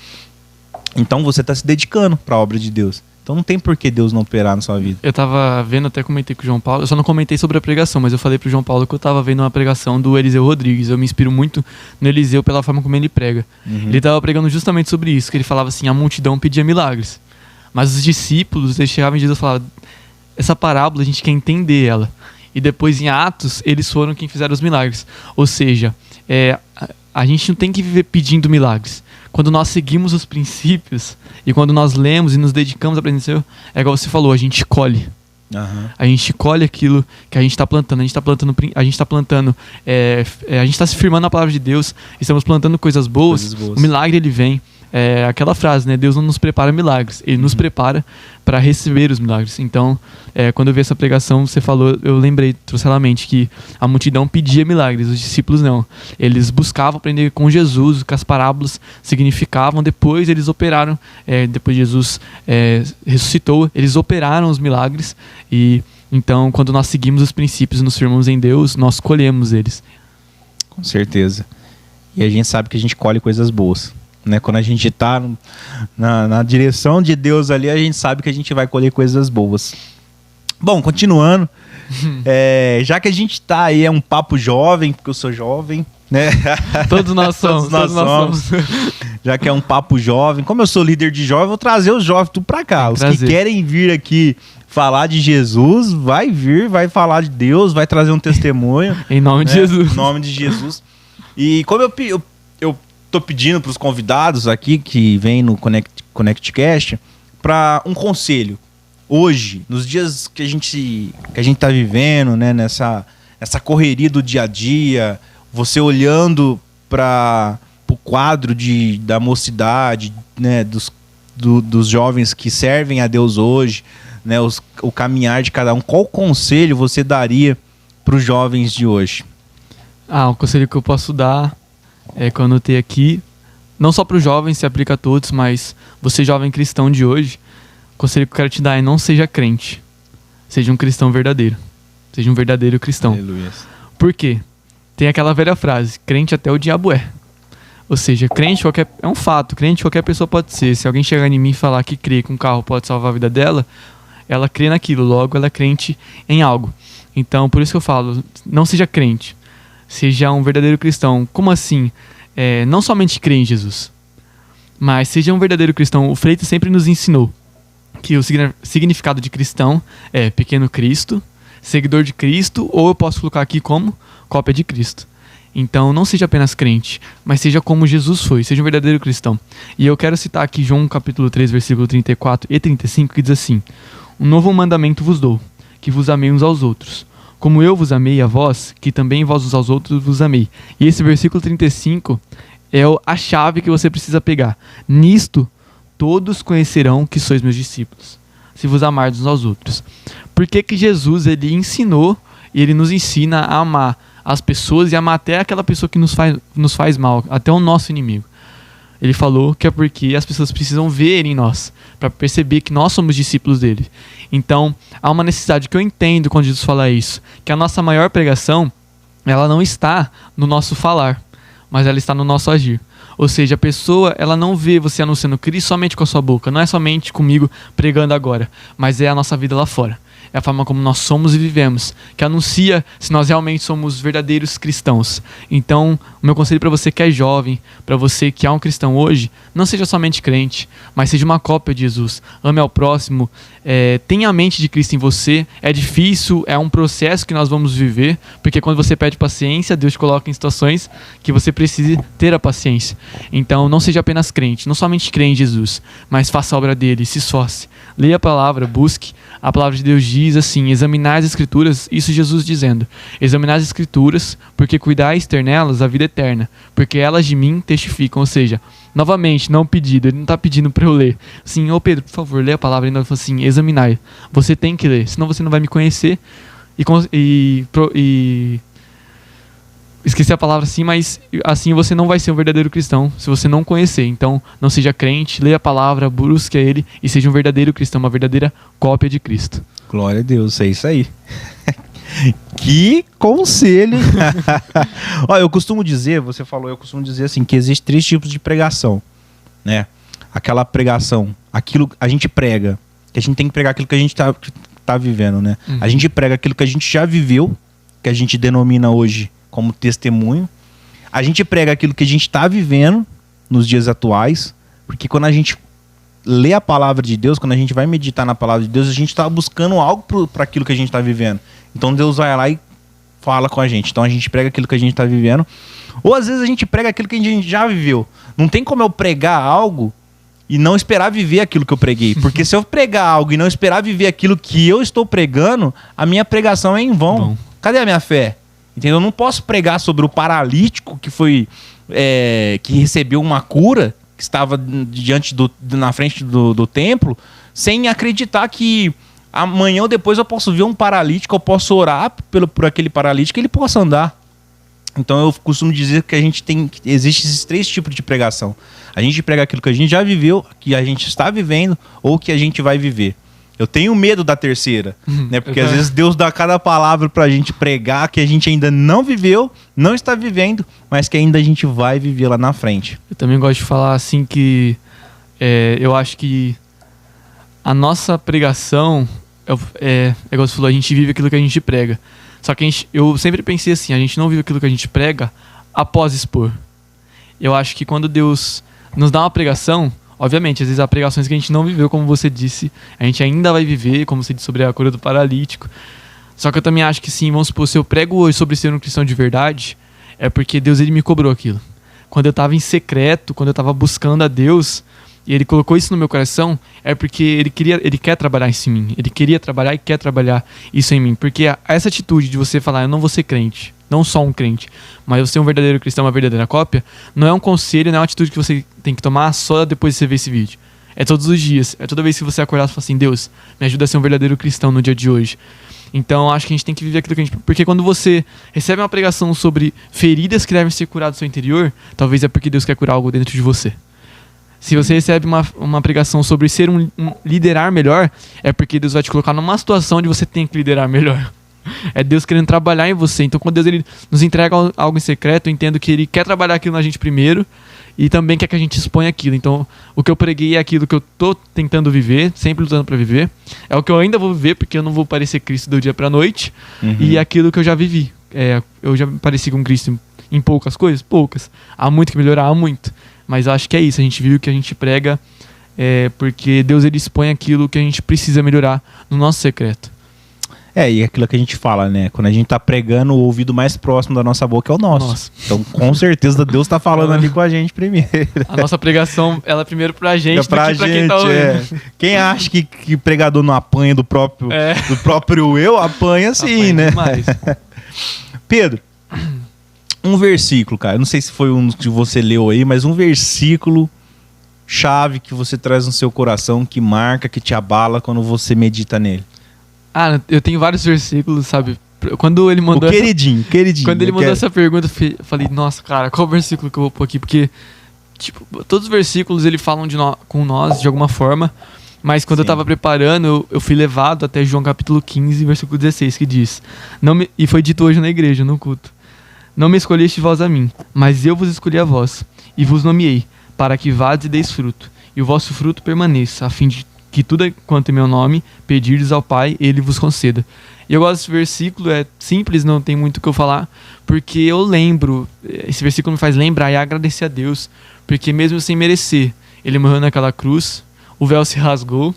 Então você está se dedicando para a obra de Deus. Então não tem por que Deus não operar na sua vida. Eu tava vendo, até comentei com o João Paulo, eu só não comentei sobre a pregação, mas eu falei pro João Paulo que eu tava vendo uma pregação do Eliseu Rodrigues. Eu me inspiro muito no Eliseu pela forma como ele prega. Ele tava pregando justamente sobre isso, que ele falava assim, a multidão pedia milagres. Mas os discípulos, eles chegavam em Jesus e falavam, essa parábola a gente quer entender ela. E depois em Atos, eles foram quem fizeram os milagres. Ou seja, a gente não tem que viver pedindo milagres. Quando nós seguimos os princípios e quando nós lemos e nos dedicamos a aprender, é igual você falou, a gente colhe. A gente colhe aquilo que a gente está plantando. A gente está se firmando na palavra de Deus, estamos plantando coisas boas. O milagre ele vem. É aquela frase, né? Deus não nos prepara milagres, Ele nos prepara para receber os milagres. Então, quando eu vi essa pregação, você falou, eu lembrei, trouxe à mente que a multidão pedia milagres, os discípulos não. Eles buscavam aprender com Jesus, o que as parábolas significavam, depois eles operaram, depois Jesus ressuscitou, eles operaram os milagres, e então, quando nós seguimos os princípios e nos firmamos em Deus, nós colhemos eles. Com certeza. E a gente sabe que a gente colhe coisas boas. Né? Quando a gente está na direção de Deus ali, a gente sabe que a gente vai colher coisas boas. Bom, continuando, já que a gente está aí, é um papo jovem, porque eu sou jovem, né? Todos nós somos. Já que é um papo jovem, como eu sou líder de jovem, eu vou trazer os jovens tudo para cá. Os que querem vir aqui falar de Jesus, vai vir, vai falar de Deus, vai trazer um testemunho. Em nome de Jesus. Em nome de Jesus. E como eu tô pedindo para os convidados aqui que vêm no ConnectCast para um conselho. Hoje, nos dias que a gente tá vivendo, né, nessa correria do dia a dia, você olhando para o quadro da mocidade, né, dos jovens que servem a Deus hoje, né, o caminhar de cada um, qual conselho você daria para os jovens de hoje? O conselho que eu posso dar que eu anotei aqui, não só para os jovens, se aplica a todos, mas você jovem cristão de hoje, o conselho que eu quero te dar é não seja crente, seja um cristão verdadeiro, seja um verdadeiro cristão. Aleluia. Por quê? Tem aquela velha frase, crente até o diabo é. Ou seja, crente é um fato, crente qualquer pessoa pode ser. Se alguém chegar em mim e falar que crê que um carro pode salvar a vida dela, ela crê naquilo, logo ela é crente em algo. Então, por isso que eu falo, não seja crente. seja um verdadeiro cristão. Como assim? Não somente crer em Jesus, mas seja um verdadeiro cristão. O Freitas sempre nos ensinou que o significado de cristão é pequeno Cristo, seguidor de Cristo, ou eu posso colocar aqui como cópia de Cristo. Então não seja apenas crente, mas seja como Jesus foi, seja um verdadeiro cristão. E eu quero citar aqui João capítulo 3, versículo 34 e 35, que diz assim: um novo mandamento vos dou, que vos amei uns aos outros. Como eu vos amei a vós, que também vós uns aos outros vos amei. E esse versículo 35 é a chave que você precisa pegar. Nisto todos conhecerão que sois meus discípulos, se vos amardes uns aos outros. Por que que Jesus ele ensinou e ele nos ensina a amar as pessoas e amar até aquela pessoa que nos faz mal, até o nosso inimigo? Ele falou que é porque as pessoas precisam ver em nós, para perceber que nós somos discípulos dele. Então, há uma necessidade que eu entendo quando Jesus fala isso, que a nossa maior pregação, ela não está no nosso falar, mas ela está no nosso agir. Ou seja, a pessoa, ela não vê você anunciando Cristo somente com a sua boca, não é somente comigo pregando agora, mas é a nossa vida lá fora. É a forma como nós somos e vivemos, que anuncia se nós realmente somos verdadeiros cristãos. Então, o meu conselho para você que é jovem, para você que é um cristão hoje, não seja somente crente, mas seja uma cópia de Jesus. Ame ao próximo, tenha a mente de Cristo em você. É difícil, é um processo que nós vamos viver, porque quando você pede paciência, Deus te coloca em situações que você precisa ter a paciência. Então, não seja apenas crente, não somente crê em Jesus, mas faça a obra dele, se esforce. Leia a palavra, busque. A palavra de Deus diz assim: examinar as escrituras, isso Jesus dizendo, examinar as escrituras, porque cuidais ter nelas a vida eterna, porque elas de mim testificam. Ou seja, novamente, não pedido, ele não está pedindo para eu ler. Sim, ô Pedro, por favor, lê a palavra. Ele falou assim: examinar, você tem que ler, senão você não vai me conhecer. Esqueci a palavra assim, mas assim você não vai ser um verdadeiro cristão, se você não conhecer. Então, não seja crente, leia a palavra, busque a ele e seja um verdadeiro cristão, uma verdadeira cópia de Cristo. Glória a Deus, é isso aí. Que conselho! Olha, eu costumo dizer assim, que existem 3 tipos de pregação, né? Aquela pregação, aquilo a gente prega, que a gente tem que pregar aquilo que a gente tá vivendo, né? A gente prega aquilo que a gente já viveu, que a gente denomina hoje como testemunho. A gente prega aquilo que a gente está vivendo nos dias atuais, porque quando a gente lê a palavra de Deus, quando a gente vai meditar na palavra de Deus, a gente está buscando algo para aquilo que a gente está vivendo. Então Deus vai lá e fala com a gente. Então a gente prega aquilo que a gente está vivendo. Ou às vezes a gente prega aquilo que a gente já viveu. Não tem como eu pregar algo e não esperar viver aquilo que eu preguei. Porque se eu pregar algo e não esperar viver aquilo que eu estou pregando, a minha pregação é em vão. Bom. Cadê a minha fé? Entendeu? Eu não posso pregar sobre o paralítico que recebeu uma cura, que estava na frente do templo, sem acreditar que amanhã ou depois eu posso ver um paralítico, eu posso orar por aquele paralítico e ele possa andar. Então eu costumo dizer que existe esses 3 tipos de pregação. A gente prega aquilo que a gente já viveu, que a gente está vivendo ou que a gente vai viver. Eu tenho medo da terceira, né? Porque às vezes Deus dá cada palavra pra gente pregar que a gente ainda não viveu, não está vivendo, mas que ainda a gente vai viver lá na frente. Eu também gosto de falar assim que eu acho que a nossa pregação, igual você falou, a gente vive aquilo que a gente prega. Só que eu sempre pensei assim, a gente não vive aquilo que a gente prega após expor. Eu acho que quando Deus nos dá uma pregação, obviamente, às vezes há pregações que a gente não viveu, como você disse, a gente ainda vai viver, como você disse sobre a cura do paralítico. Só que eu também acho que sim, vamos supor, se eu prego hoje sobre ser um cristão de verdade, é porque Deus ele me cobrou aquilo. Quando eu estava em secreto, quando eu estava buscando a Deus, e ele colocou isso no meu coração, é porque ele quer trabalhar isso em mim. Ele queria trabalhar e quer trabalhar isso em mim. Porque essa atitude de você falar, eu não vou ser crente, não só um crente, mas eu ser um verdadeiro cristão, uma verdadeira cópia, não é um conselho, não é uma atitude que você tem que tomar só depois de você ver esse vídeo. É todos os dias, é toda vez que você acordar e falar assim, Deus, me ajuda a ser um verdadeiro cristão no dia de hoje. Então acho que a gente tem que viver aquilo que a gente... Porque quando você recebe uma pregação sobre feridas que devem ser curadas no seu interior, talvez é porque Deus quer curar algo dentro de você. Se você recebe uma pregação sobre ser um liderar melhor, é porque Deus vai te colocar numa situação onde você tem que liderar melhor. É Deus querendo trabalhar em você. Então quando Deus ele nos entrega algo em secreto, eu entendo que Ele quer trabalhar aquilo na gente primeiro e também quer que a gente exponha aquilo. Então o que eu preguei é aquilo que eu tô tentando viver, sempre lutando para viver. É o que eu ainda vou viver, porque eu não vou parecer Cristo do dia pra noite. E é aquilo que eu já vivi. eu já me pareci com Cristo em poucas coisas? Poucas. Há muito que melhorar, há muito. Mas eu acho que é isso, a gente viu que a gente prega porque Deus ele expõe aquilo que a gente precisa melhorar no nosso secreto. E aquilo que a gente fala, né? Quando a gente tá pregando, o ouvido mais próximo da nossa boca é o nosso. Nossa. Então, com certeza, Deus tá falando ali com a gente primeiro. A nossa pregação, ela é primeiro pra gente É pra do que pra gente, quem tá ouvindo. Quem acha que pregador não apanha do próprio eu, apanha sim, Apanha né? demais. Pedro, um versículo, cara. Eu não sei se foi um que você leu aí, mas um versículo chave que você traz no seu coração, que marca, que te abala quando você medita nele. Eu tenho vários versículos, sabe? Quando ele mandou Queridinho. Quando ele mandou essa pergunta, eu falei, nossa, cara, qual versículo que eu vou pôr aqui? Porque, tipo, todos os versículos ele falam com nós de alguma forma, mas quando eu tava preparando, eu fui levado até João capítulo 15, versículo 16, que diz, e foi dito hoje na igreja, no culto, não me escolheste vós a mim, mas eu vos escolhi a vós, e vos nomeei, para que vades e deis fruto, e o vosso fruto permaneça, a fim de que tudo quanto em meu nome pedirdes ao Pai, ele vos conceda. E eu gosto desse versículo, é simples, não tem muito o que eu falar, porque eu lembro, esse versículo me faz lembrar e agradecer a Deus, porque mesmo sem merecer, ele morreu naquela cruz, o véu se rasgou,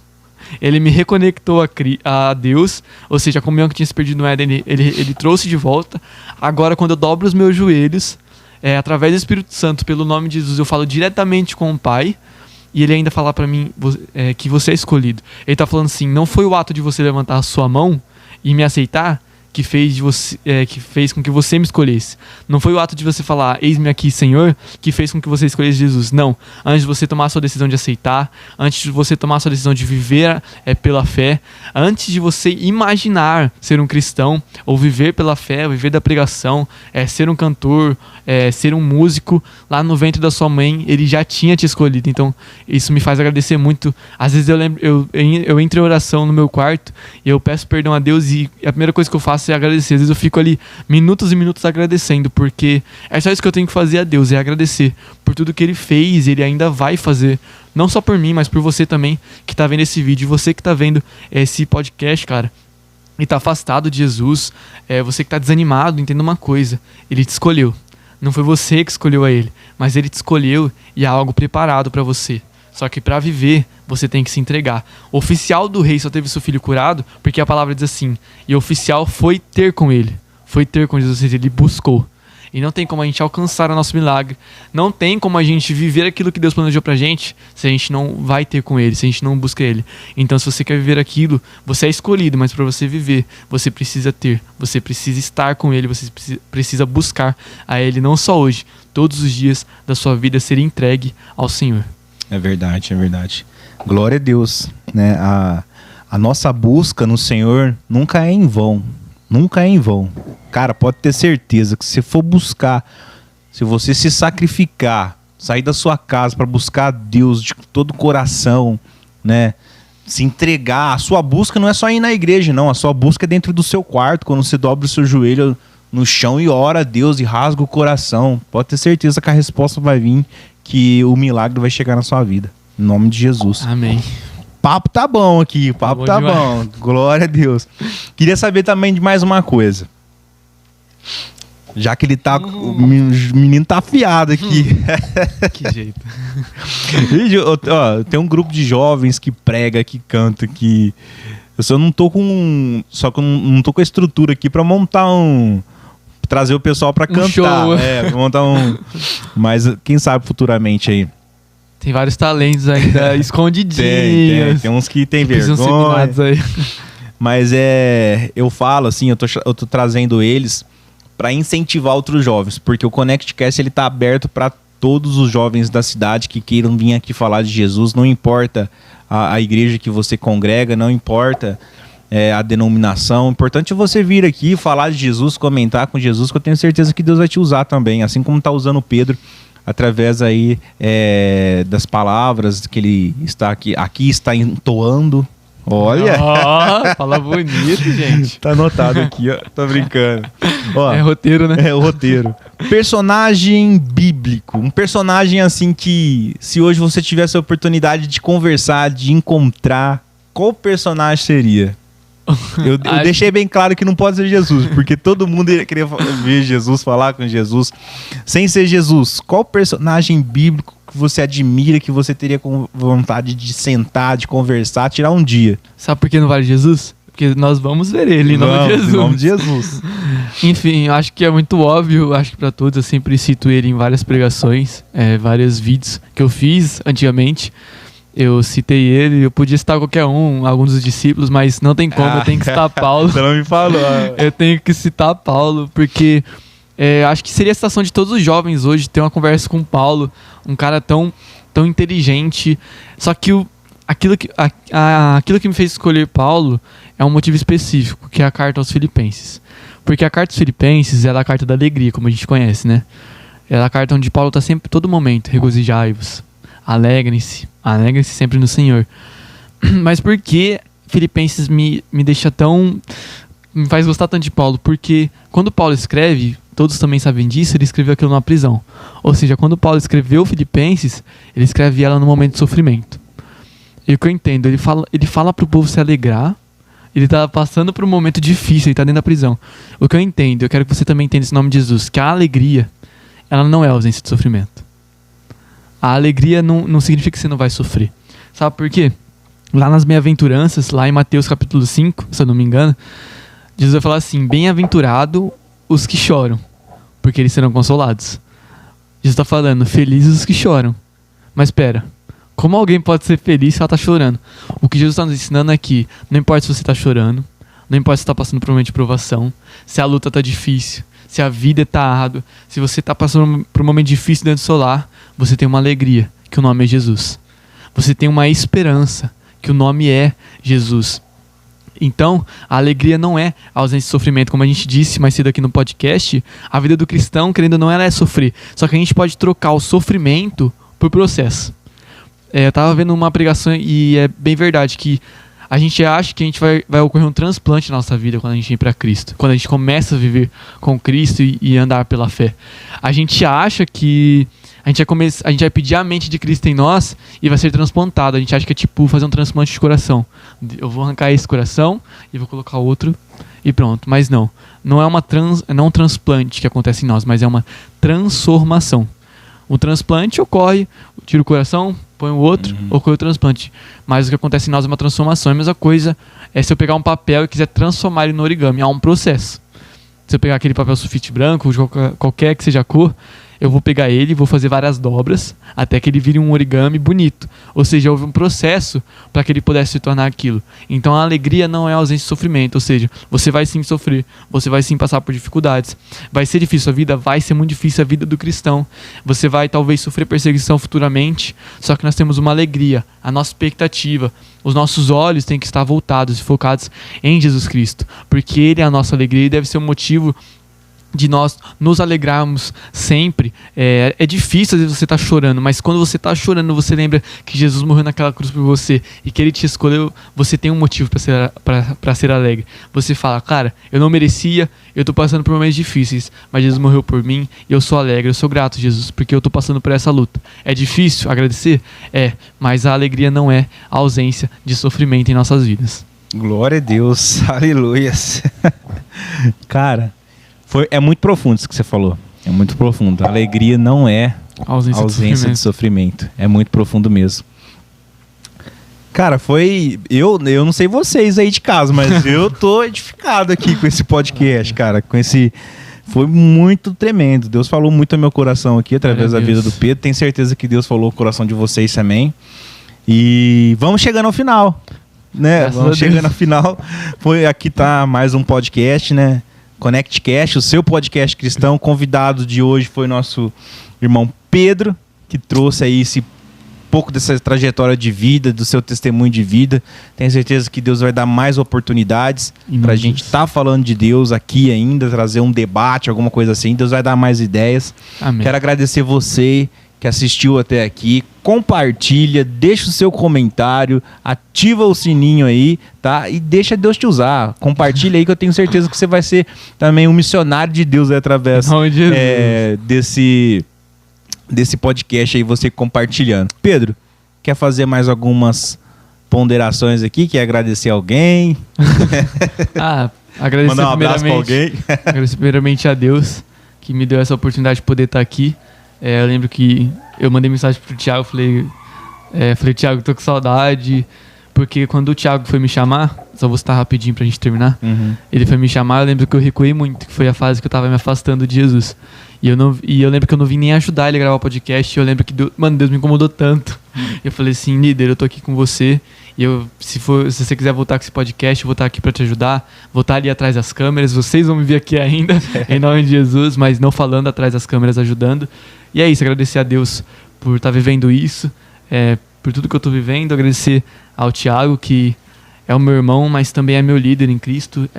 ele me reconectou a Deus, ou seja, a comunhão que tinha se perdido no Éden, ele trouxe de volta. Agora, quando eu dobro os meus joelhos, através do Espírito Santo, pelo nome de Jesus, eu falo diretamente com o Pai, e ele ainda fala pra mim que você é escolhido. Ele tá falando assim, não foi o ato de você levantar a sua mão e me aceitar que fez com que você me escolhesse. Não foi o ato de você falar, eis-me aqui, Senhor, que fez com que você escolhesse Jesus. Não. Antes de você tomar a sua decisão de aceitar, antes de você tomar a sua decisão de viver pela fé, antes de você imaginar ser um cristão, ou viver pela fé, viver da pregação, ser um cantor, ser um músico, lá no ventre da sua mãe, ele já tinha te escolhido. Então, isso me faz agradecer muito. Às vezes eu lembro, eu entro em oração no meu quarto, e eu peço perdão a Deus, e a primeira coisa que eu faço é agradecer. Às vezes eu fico ali minutos e minutos agradecendo, porque é só isso que eu tenho que fazer a Deus, é agradecer por tudo que Ele fez, Ele ainda vai fazer, não só por mim, mas por você também que tá vendo esse vídeo, você que tá vendo esse podcast, cara, e tá afastado de Jesus, você que tá desanimado, entenda uma coisa, Ele te escolheu, não foi você que escolheu a Ele, mas Ele te escolheu e há algo preparado pra você. Só que para viver, você tem que se entregar. O oficial do rei só teve seu filho curado porque a palavra diz assim, e o oficial foi ter com ele. Foi ter com Jesus, ele buscou. E não tem como a gente alcançar o nosso milagre. Não tem como a gente viver aquilo que Deus planejou pra gente se a gente não vai ter com ele, se a gente não busca ele. Então, se você quer viver aquilo, você é escolhido, mas para você viver, você precisa ter. Você precisa estar com ele, você precisa buscar a ele, não só hoje. Todos os dias da sua vida ser entregue ao Senhor. É verdade, é verdade. Glória a Deus, né? A nossa busca no Senhor nunca é em vão. Nunca é em vão. Cara, pode ter certeza que se for buscar, se você se sacrificar, sair da sua casa para buscar a Deus de todo o coração, né? Se entregar. A sua busca não é só ir na igreja, não. A sua busca é dentro do seu quarto, quando você dobra o seu joelho no chão e ora a Deus e rasga o coração. Pode ter certeza que a resposta vai vir, que o milagre vai chegar na sua vida. Em nome de Jesus. Amém. Papo tá bom aqui, papo tá bom. Glória a Deus. Queria saber também de mais uma coisa. Já que ele tá... O menino tá afiado aqui. Que jeito. Tem um grupo de jovens que prega, que canta, que... Eu só não tô com... Só que eu não tô com a estrutura aqui pra montar trazer o pessoal pra cantar. Show. Pra montar Mas quem sabe futuramente aí. Tem vários talentos ainda escondidinhos. Tem uns que tem precisam ser vergonha. minados aí. Mas eu falo assim, eu tô trazendo eles para incentivar outros jovens, porque o ConnectCast ele tá aberto para todos os jovens da cidade que queiram vir aqui falar de Jesus, não importa a igreja que você congrega, não importa a denominação, o importante é você vir aqui, falar de Jesus, comentar com Jesus, que eu tenho certeza que Deus vai te usar também, assim como tá usando o Pedro, através aí das palavras que ele está aqui está entoando. Olha! Fala bonito, gente. Tá anotado aqui, ó. Tô brincando. Ó, É roteiro, né? É o roteiro. Personagem bíblico. Um personagem assim que, se hoje você tivesse a oportunidade de conversar, de encontrar, qual personagem seria? Eu deixei bem claro que não pode ser Jesus, porque todo mundo ia querer ver Jesus, falar com Jesus. Sem ser Jesus, qual personagem bíblico que você admira, que você teria vontade de sentar, de conversar, tirar um dia? Sabe por que não vale Jesus? Porque nós vamos ver ele em nome de Jesus. Em nome de Jesus. Enfim, acho que é muito óbvio, acho que pra todos, eu sempre cito ele em várias pregações, vários vídeos que eu fiz antigamente. Eu citei ele, eu podia citar qualquer um, alguns dos discípulos, mas não tem como, eu tenho que citar Paulo. Você não me falou. Eu tenho que citar Paulo, porque acho que seria a situação de todos os jovens hoje ter uma conversa com Paulo, um cara tão inteligente. Só que aquilo que me fez escolher Paulo é um motivo específico, que é a carta aos Filipenses. Porque a carta aos Filipenses é a carta da alegria, como a gente conhece, né? É a carta onde Paulo está sempre, todo momento, regozijai-vos. Alegrem-se sempre no Senhor. Mas por que Filipenses me deixa me faz gostar tanto de Paulo? Porque quando Paulo escreve, todos também sabem disso, ele escreveu aquilo numa prisão. Ou seja, quando Paulo escreveu Filipenses, ele escreve ela no momento de sofrimento. E o que eu entendo, ele fala pro povo se alegrar, ele tá passando por um momento difícil, ele tá dentro da prisão. O que eu entendo, eu quero que você também entenda esse nome de Jesus, que a alegria, ela não é ausência de sofrimento. A alegria não significa que você não vai sofrer. Sabe por quê? Lá nas bem-aventuranças, lá em Mateus capítulo 5, se eu não me engano, Jesus vai falar assim: bem-aventurado os que choram, porque eles serão consolados. Jesus está falando, felizes os que choram. Mas espera, como alguém pode ser feliz se ela está chorando? O que Jesus está nos ensinando é que não importa se você está chorando, não importa se está passando por um momento de provação, se a luta está difícil, se a vida está árdua, se você está passando por um momento difícil dentro do seu lar, você tem uma alegria, que o nome é Jesus. Você tem uma esperança, que o nome é Jesus. Então, a alegria não é a ausência de sofrimento. Como a gente disse mais cedo aqui no podcast, a vida do cristão, querendo ou não, ela é sofrer. Só que a gente pode trocar o sofrimento por processo. Eu estava vendo uma pregação e é bem verdade que a gente acha que a gente vai ocorrer um transplante na nossa vida quando a gente vem para Cristo. Quando a gente começa a viver com Cristo e andar pela fé. A gente acha que a gente vai pedir a mente de Cristo em nós e vai ser transplantado. A gente acha que é tipo fazer um transplante de coração. Eu vou arrancar esse coração e vou colocar outro e pronto. Mas não é um transplante que acontece em nós, mas é uma transformação. O transplante ocorre, tira o coração, põe o outro, ocorre o transplante. Mas o que acontece em nós é uma transformação. A mesma coisa é se eu pegar um papel e quiser transformar ele no origami. Há um processo. Se eu pegar aquele papel sulfite branco, de qualquer que seja a cor, eu vou pegar ele e vou fazer várias dobras até que ele vire um origami bonito. Ou seja, houve um processo para que ele pudesse se tornar aquilo. Então a alegria não é ausência de sofrimento. Ou seja, você vai sim sofrer, você vai sim passar por dificuldades. Vai ser difícil a vida? Vai ser muito difícil a vida do cristão. Você vai talvez sofrer perseguição futuramente, só que nós temos uma alegria, a nossa expectativa. Os nossos olhos têm que estar voltados e focados em Jesus Cristo, porque Ele é a nossa alegria e deve ser um motivo de nós nos alegrarmos sempre. É difícil às vezes você tá chorando, mas quando você tá chorando, você lembra que Jesus morreu naquela cruz por você e que Ele te escolheu, você tem um motivo para ser alegre. Você fala, cara, eu não merecia, eu tô passando por momentos difíceis, mas Jesus morreu por mim e eu sou alegre, eu sou grato, Jesus, porque eu tô passando por essa luta. É difícil agradecer? Mas a alegria não é a ausência de sofrimento em nossas vidas. Glória a Deus, aleluia. Cara, é muito profundo isso que você falou. É muito profundo. A alegria não é ausência de sofrimento. É muito profundo mesmo. Cara, eu não sei vocês aí de casa, mas eu tô edificado aqui com esse podcast, cara. Foi muito tremendo. Deus falou muito ao meu coração aqui através da vida do Pedro. Tenho certeza que Deus falou ao coração de vocês também. E vamos chegando ao final, né? Vamos chegando ao final. Aqui tá mais um podcast, né? ConnectCast, o seu podcast cristão. O convidado de hoje foi nosso irmão Pedro, que trouxe aí pouco dessa trajetória de vida, do seu testemunho de vida. Tenho certeza que Deus vai dar mais oportunidades para a gente estar falando de Deus aqui ainda, trazer um debate, alguma coisa assim. Deus vai dar mais ideias. Amém. Quero agradecer você que assistiu até aqui. Compartilha, deixa o seu comentário, ativa o sininho aí, tá? E deixa Deus te usar. Compartilha aí que eu tenho certeza que você vai ser também um missionário de Deus através desse podcast aí, você compartilhando. Pedro, quer fazer mais algumas ponderações aqui, quer agradecer alguém? Agradecer Mandar um abraço pra alguém? Agradecer primeiramente a Deus que me deu essa oportunidade de poder estar aqui. Eu lembro que eu mandei mensagem pro Thiago, falei, Thiago, tô com saudade, porque quando o Thiago foi me chamar, só vou citar rapidinho pra gente terminar, ele foi me chamar, eu lembro que eu recuei muito, que foi a fase que eu tava me afastando de Jesus. E eu lembro que eu não vim nem ajudar ele a gravar o podcast, eu lembro que Deus me incomodou tanto. Eu falei assim, líder, eu tô aqui com você, e se você quiser voltar com esse podcast, eu vou estar aqui pra te ajudar, vou estar ali atrás das câmeras, vocês vão me ver aqui ainda, em nome de Jesus, mas não falando atrás das câmeras, ajudando. E é isso, agradecer a Deus por estar vivendo isso, por tudo que eu tô vivendo, agradecer ao Thiago, que é o meu irmão, mas também é meu líder em Cristo,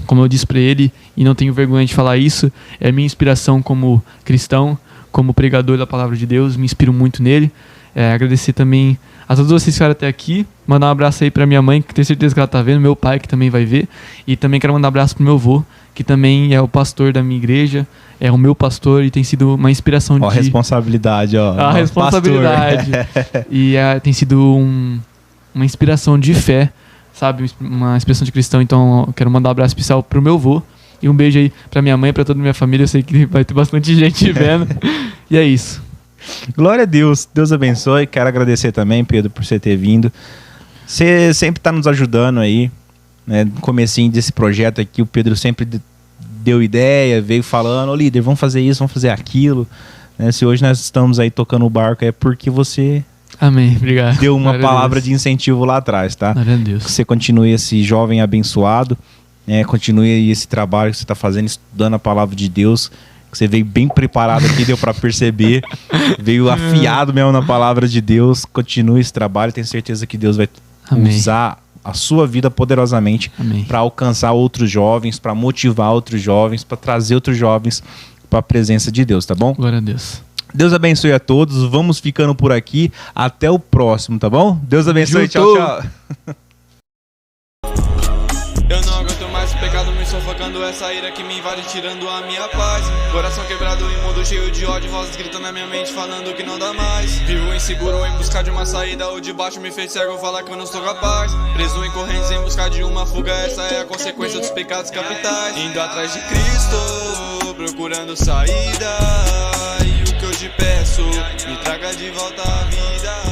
como eu disse pra ele, e não tenho vergonha de falar isso, é minha inspiração como cristão, como pregador da palavra de Deus, me inspiro muito nele. Agradecer também a todos vocês que ficaram até aqui, mandar um abraço aí pra minha mãe, que tenho certeza que ela tá vendo, meu pai, que também vai ver, e também quero mandar um abraço pro meu avô, que também é o pastor da minha igreja, é o meu pastor e tem sido uma inspiração A responsabilidade, A responsabilidade. E tem sido uma inspiração de fé, sabe? Uma expressão de cristão. Então eu quero mandar um abraço especial pro meu avô e um beijo aí pra minha mãe, pra toda a minha família. Eu sei que vai ter bastante gente vendo. E é isso. Glória a Deus. Deus abençoe. Quero agradecer também, Pedro, por você ter vindo. Você sempre tá nos ajudando aí, né? No comecinho desse projeto aqui, o Pedro sempre deu ideia, veio falando, líder, vamos fazer isso, vamos fazer aquilo. Né? Se hoje nós estamos aí tocando o barco, é porque você... Amém, obrigado. Deu uma palavra de incentivo lá atrás, tá? Glória a Deus. Que você continue esse jovem abençoado, né? Continue esse trabalho que você está fazendo, estudando a palavra de Deus, que você veio bem preparado aqui, deu para perceber, veio afiado mesmo na palavra de Deus. Continue esse trabalho, tenho certeza que Deus vai usar a sua vida poderosamente para alcançar outros jovens, para motivar outros jovens, para trazer outros jovens para a presença de Deus, tá bom? Glória a Deus. Deus abençoe a todos, vamos ficando por aqui, até o próximo, tá bom? Deus abençoe, tchau, tchau. Eu não aguento mais o pecado me sufocando, essa ira que me invade tirando a minha paz. Coração quebrado, imundo, cheio de ódio, vozes gritando na minha mente falando que não dá mais. Vivo inseguro em busca de uma saída, o de baixo me fez cego, falar que eu não sou capaz. Preso em correntes em busca de uma fuga, essa é a consequência dos pecados capitais. Indo atrás de Cristo, procurando saída, e o que eu te peço, me traga de volta a vida.